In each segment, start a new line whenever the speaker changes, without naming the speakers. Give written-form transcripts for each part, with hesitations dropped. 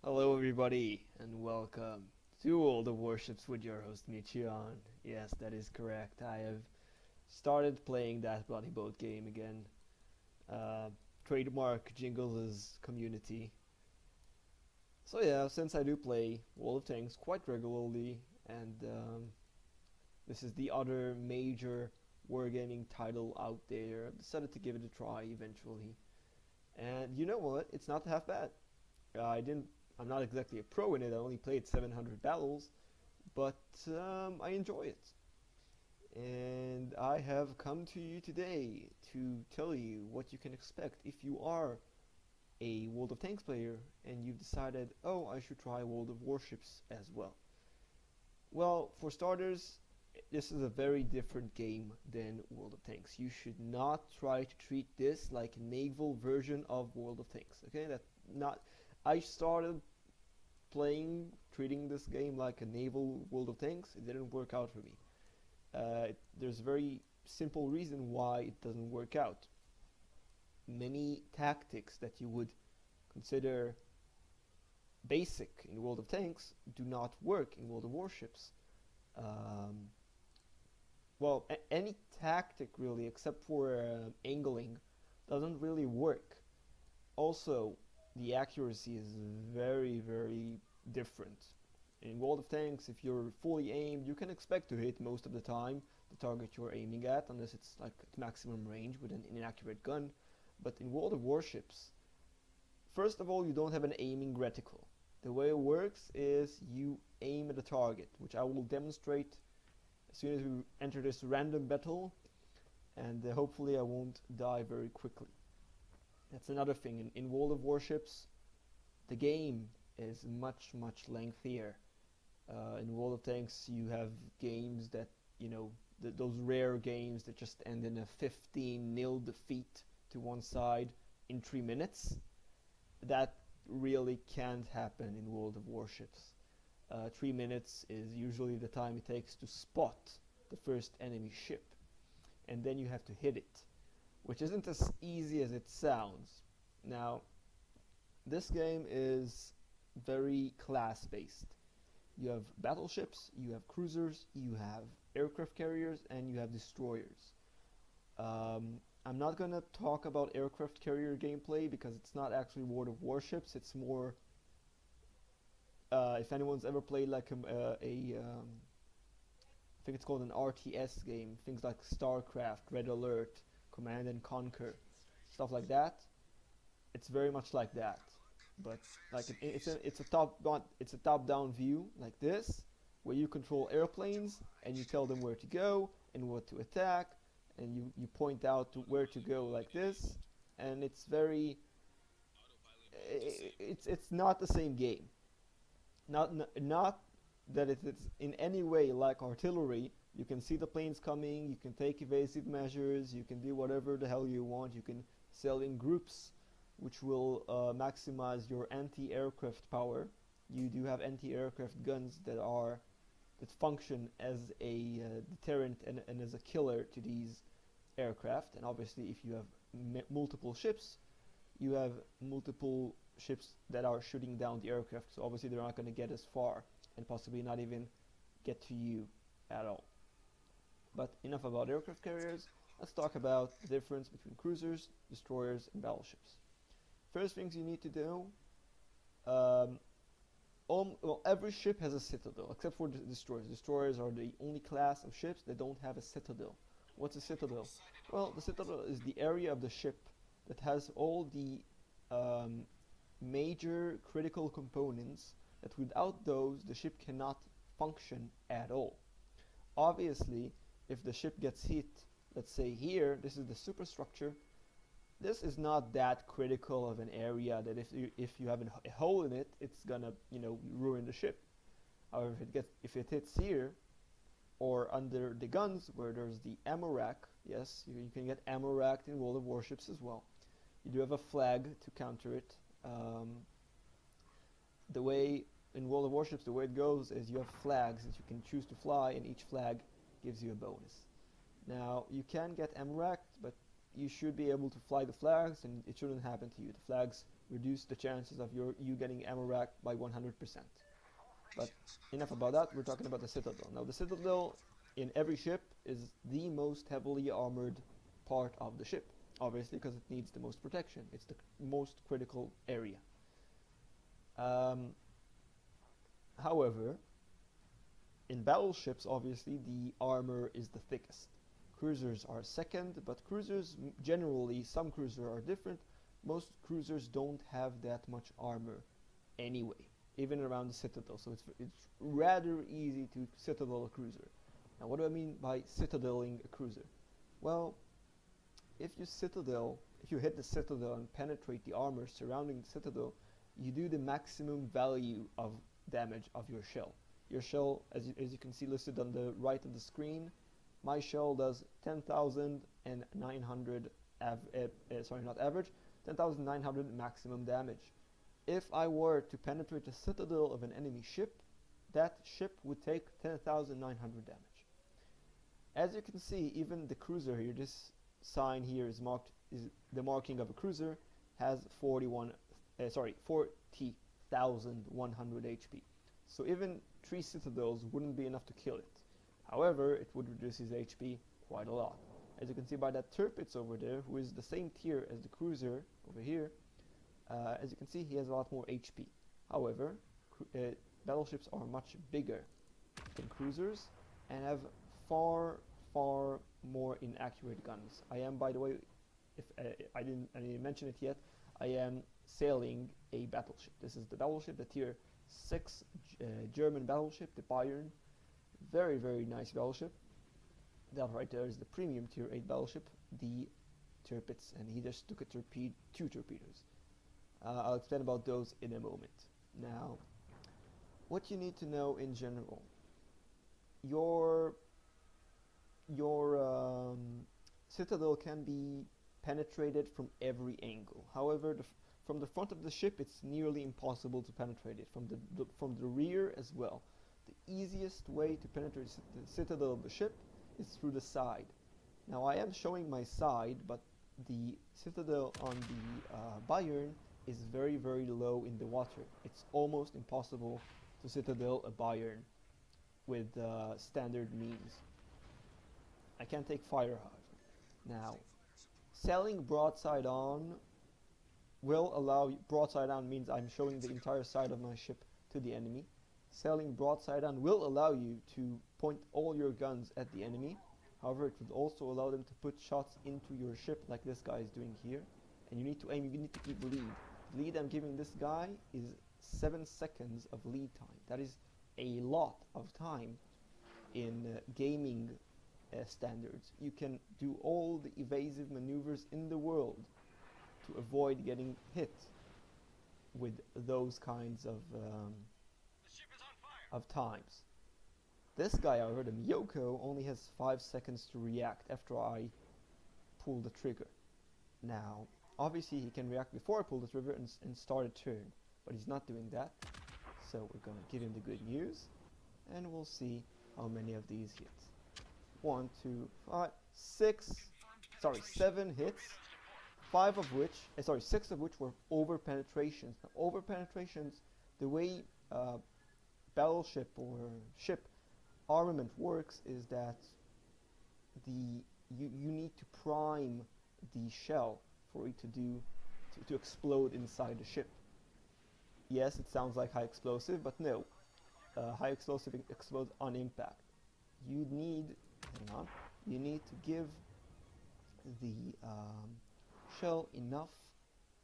Hello, everybody, and welcome to World of Warships with your host Michion. Yes, that is correct. I have started playing that bloody boat game again. Uh, Trademark Jingles' community. So yeah, since I do play World of Tanks quite regularly, and this is the other major wargaming title out there, I decided to give it a try eventually. And you know what? It's not half bad. I didn't. I'm not exactly a pro in it. I only played 700 battles, but I enjoy it. And I have come to you today to tell you what you can expect if you are a World of Tanks player and you've decided, oh, I should try World of Warships as well. Well, for starters, this is a very different game than World of Tanks. You should not try to treat this like a naval version of World of Tanks. Okay, that not. I started treating this game like a naval World of Tanks. It didn't work out for me. There's a very simple reason why it doesn't work out. Many tactics that you would consider basic in World of Tanks do not work in World of Warships. Um, well, any tactic really, except for angling, doesn't really work. Also, the accuracy is very different. In World of Tanks, if you're fully aimed, you can expect to hit most of the time the target you're aiming at, unless it's like at maximum range with an inaccurate gun. But in World of Warships, first of all, you don't have an aiming reticle. The way it works is you aim at a target, which I will demonstrate as soon as we enter this random battle, and hopefully I won't die very quickly. That's another thing. In World of Warships, the game is much lengthier. In World of Tanks, you have games that those rare games that just end in a 15-0 defeat to one side in 3 minutes. That really can't happen in World of Warships. 3 minutes is usually the time it takes to spot the first enemy ship, and then you have to hit it, which isn't as easy as it sounds. Now, this game is very class based. You have battleships, you have cruisers, you have aircraft carriers, and you have destroyers. I'm not gonna talk about aircraft carrier gameplay because it's not actually World of Warships. It's more if anyone's ever played like I think it's called an RTS game, things like StarCraft, Red Alert, Command and Conquer, stuff like that. It's very much like that, but like it's a top down view like this, where you control airplanes and you tell them where to go and what to attack, and you point out to where to go like this, and it's very it's not the same game. Not that it's in any way like artillery. You can see the planes coming, you can take evasive measures, you can do whatever the hell you want, you can sail in groups, which will maximize your anti-aircraft power. You do have anti-aircraft guns that function as a deterrent and as a killer to these aircraft. And obviously, if you have multiple ships, you have multiple ships that are shooting down the aircraft. So obviously, they're not going to get as far, and possibly not even get to you at all. But enough about aircraft carriers. Let's talk about the difference between cruisers, destroyers, and battleships. First things you need to do, um, well, every ship has a citadel, except for the destroyers. Destroyers are the only class of ships that don't have a citadel. What's a citadel? Well, the citadel is the area of the ship that has all the um, major critical components that without those the ship cannot function at all. Obviously, if the ship gets hit, let's say here, this is the superstructure. This is not that critical of an area that if you have a hole in it, it's gonna ruin the ship. However, if it hits here or under the guns where there's the ammo rack, yes, you can get ammo racked in World of Warships as well. You do have a flag to counter it. The way in World of Warships, the way it goes is you have flags that you can choose to fly, and each flag gives you a bonus. Now, you can get ammo racked, but you should be able to fly the flags, and it shouldn't happen to you. The flags reduce the chances of you getting ammo rack by 100%. But enough about that, we're talking about the Citadel. Now the Citadel in every ship is the most heavily armored part of the ship, obviously because it needs the most protection. It's the most critical area. However, in battleships, obviously, the armor is the thickest. Cruisers are second, but cruisers, generally, some cruisers are different. Most cruisers don't have that much armor anyway, even around the Citadel, so it's rather easy to Citadel a cruiser. Now, what do I mean by citadeling a cruiser? Well, if you hit the Citadel and penetrate the armor surrounding the Citadel, you do the maximum value of damage of your shell. Your shell, as you can see listed on the right of the screen, my shell does 10,900 not average, 10,900 maximum damage. If I were to penetrate the Citadel of an enemy ship, that ship would take 10,900 damage. As you can see, even the cruiser here, this sign here is the marking of a cruiser, has 40,100 HP. So even 3 Citadels wouldn't be enough to kill it. However, it would reduce his HP quite a lot. As you can see by that Tirpitz over there, who is the same tier as the cruiser over here, as you can see, he has a lot more HP. However, battleships are much bigger than cruisers and have far more inaccurate guns. I am, by the way, if I didn't mention it yet, I am sailing a battleship. This is the battleship, the tier 6 German battleship, the Bayern. Very nice battleship. That right there is the premium tier 8 battleship, the Tirpitz, and he just took 2 torpedoes. I'll explain about those in a moment. Now, what you need to know in general, your Citadel can be penetrated from every angle. However, from the front of the ship, it's nearly impossible to penetrate it. From the rear as well. The easiest way to penetrate the Citadel of the ship is through the side. Now I am showing my side, but the Citadel on the Bayern is very low in the water. It's almost impossible to Citadel a Bayern with standard means. I can't take fire, however. Now, sailing broadside on will allow you, broadside on means I'm showing the entire side of my ship to the enemy. Sailing broadside on will allow you to point all your guns at the enemy. However, it would also allow them to put shots into your ship like this guy is doing here. And you need to aim, you need to keep lead. The lead I'm giving this guy is 7 seconds of lead time. That is a lot of time in gaming standards. You can do all the evasive maneuvers in the world to avoid getting hit with those kinds of times. This guy, however, the Miyoko, only has 5 seconds to react after I pull the trigger. Now, obviously he can react before I pull the trigger and start a turn, but he's not doing that. So we're gonna give him the good news, and we'll see how many of these hits. 1, 2, 5, 6, 7 hits. 6 of which were over penetrations. Now, over penetrations, the way battleship or ship armament works is that you need to prime the shell for it to explode inside the ship. Yes, it sounds like high explosive, but no. High explosive explodes on impact. You need to give the shell enough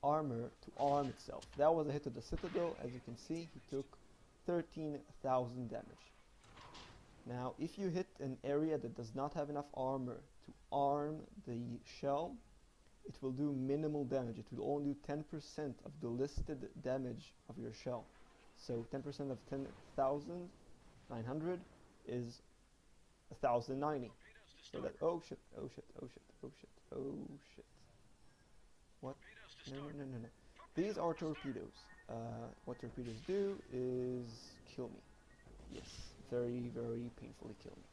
armor to arm itself. That was a hit to the Citadel. As you can see, he took 13,000 damage. Now, if you hit an area that does not have enough armor to arm the shell, it will do minimal damage. It will only do 10% of the listed damage of your shell. So 10% of 10,900 is 1,090. So that, oh shit. What? No. These are torpedoes. What torpedoes do is kill me. Yes, very painfully kill me.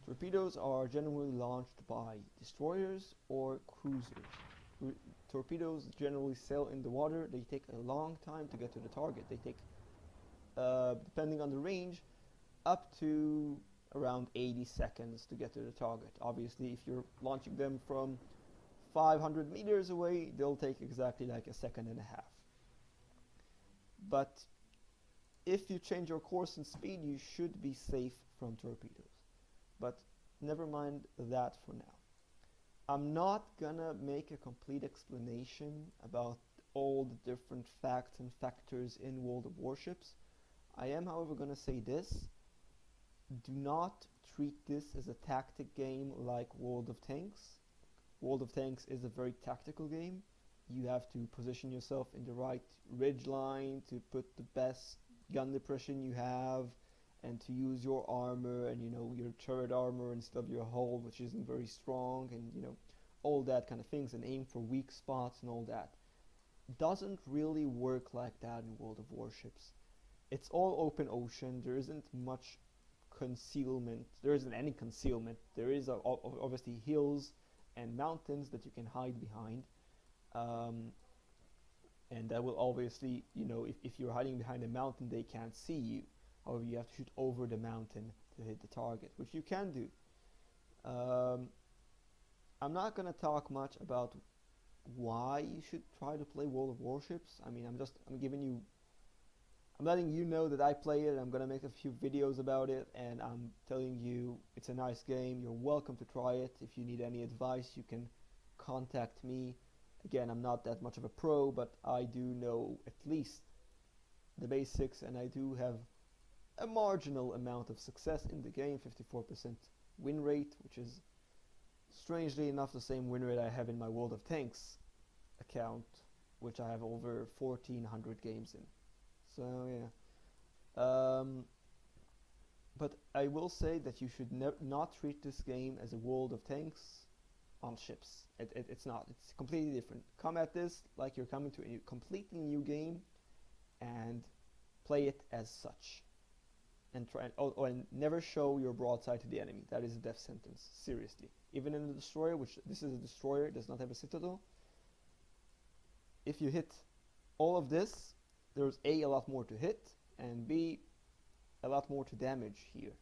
Torpedoes are generally launched by destroyers or cruisers. torpedoes generally sail in the water. They take a long time to get to the target. They take, depending on the range, up to around 80 seconds to get to the target. Obviously, if you're launching them from 500 meters away, they'll take exactly like a second and a half. But if you change your course and speed, you should be safe from torpedoes. But never mind that for now. I'm not gonna make a complete explanation about all the different facts and factors in World of Warships. I am, however, gonna say this. Do not treat this as a tactic game like World of Tanks. World of Tanks is a very tactical game. You have to position yourself in the right ridge line to put the best gun depression you have, and to use your armor and your turret armor instead of your hull, which isn't very strong, and all that kind of things, and aim for weak spots and all that. Doesn't really work like that in World of Warships. It's all open ocean. There isn't much concealment. There isn't any concealment. There is obviously hills and mountains that you can hide behind, and that will obviously, if you're hiding behind a mountain, they can't see you. However, you have to shoot over the mountain to hit the target, which you can do. I'm not going to talk much about why you should try to play World of Warships. I mean, I'm letting you know that I play it. I'm going to make a few videos about it, and I'm telling you it's a nice game. You're welcome to try it. If you need any advice, you can contact me. Again, I'm not that much of a pro, but I do know at least the basics, and I do have a marginal amount of success in the game. 54% win rate, which is strangely enough the same win rate I have in my World of Tanks account, which I have over 1400 games in. So yeah, but I will say that you should not treat this game as a World of Tanks on ships. It's not. It's completely different. Come at this like you're coming to a completely new game, and play it as such. And and never show your broadside to the enemy. That is a death sentence. Seriously. Even in the destroyer, which this is a destroyer, it does not have a citadel. If you hit all of this, there's a lot more to hit, and B, a lot more to damage here.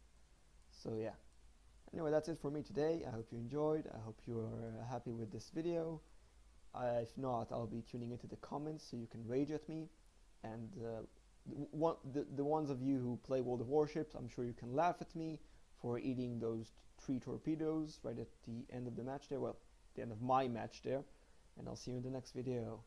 So yeah. Anyway, that's it for me today. I hope you enjoyed. I hope you are happy with this video. If not, I'll be tuning into the comments so you can rage at me. And the ones of you who play World of Warships, I'm sure you can laugh at me for eating those 3 torpedoes right at the end of the match there. Well, the end of my match there. And I'll see you in the next video.